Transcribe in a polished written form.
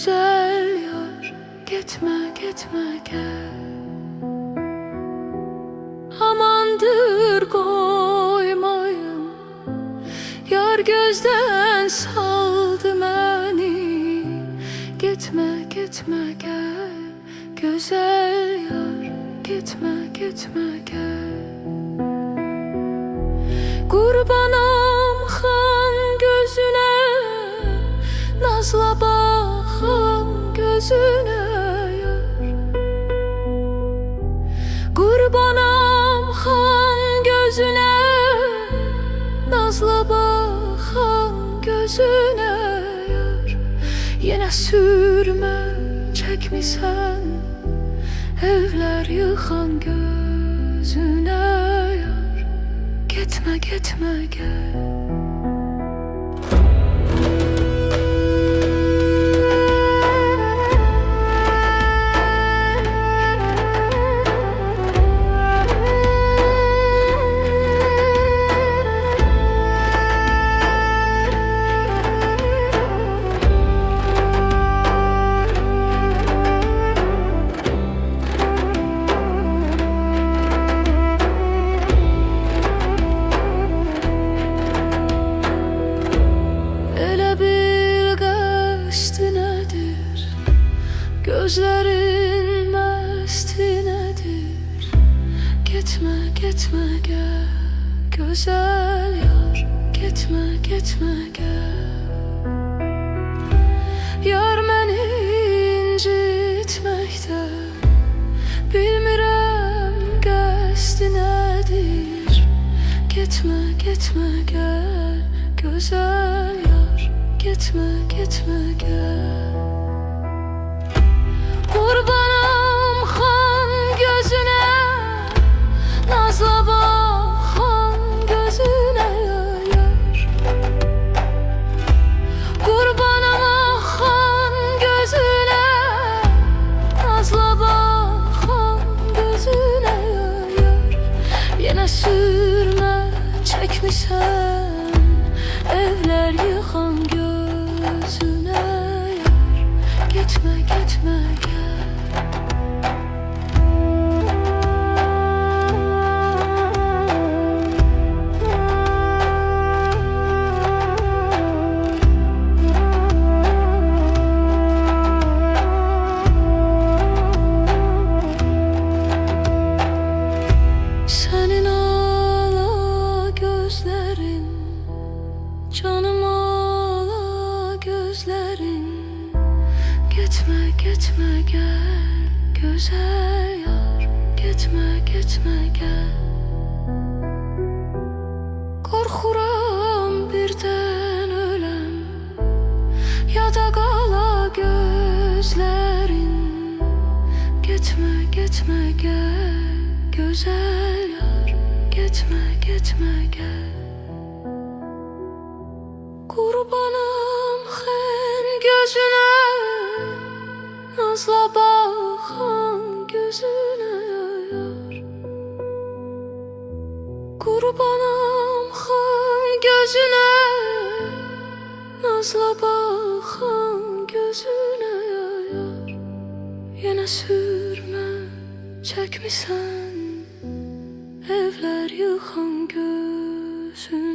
güzel yar, gitme gitme gel. Amandır koymayın, yar gözden saldı beni. Gitme gitme gel, güzel yar, gitme gitme gel. Qurbanam xan gözüne, nazla baxan gözüne yar. Qurbanam xan gözüne, nazla baxan gözüne yar. Yenə sürmə çəkmisən, evlər yıxan gözüne yar. Gitme gitme gel. Gözlerin mesti nedir? Gitme gitme gel, güzel yar, gitme gitme gel. Yar məni incitməkdə, bilmirəm qəsdi nədir? Gitme gitme gel, güzel yar, gitme gitme gel. Qurbanam xan gözüne, nazla baxan gözüne yar. Qurbanam xan gözüne, nazla baxan gözüne yar. Yenə sürmə çəkmisən, evlər yıxan gözüne yar. Gitme gitme gel. Senin ağla gözlerin, canım ağla gözlerin. Gitme gitme gel, güzel yar, gitme gitme gel. Korkuram birden ölem, ya da qala gözlerin. Gitme gitme gel, güzel yar, gitme gitme gel. Qurbanam xan gözüne, nazla baxan gözüne yar. Qurbanam xan gözüne, nazla baxan gözüne yar. Yenə sürmə çəkmisən, evlər yıxan gözüne.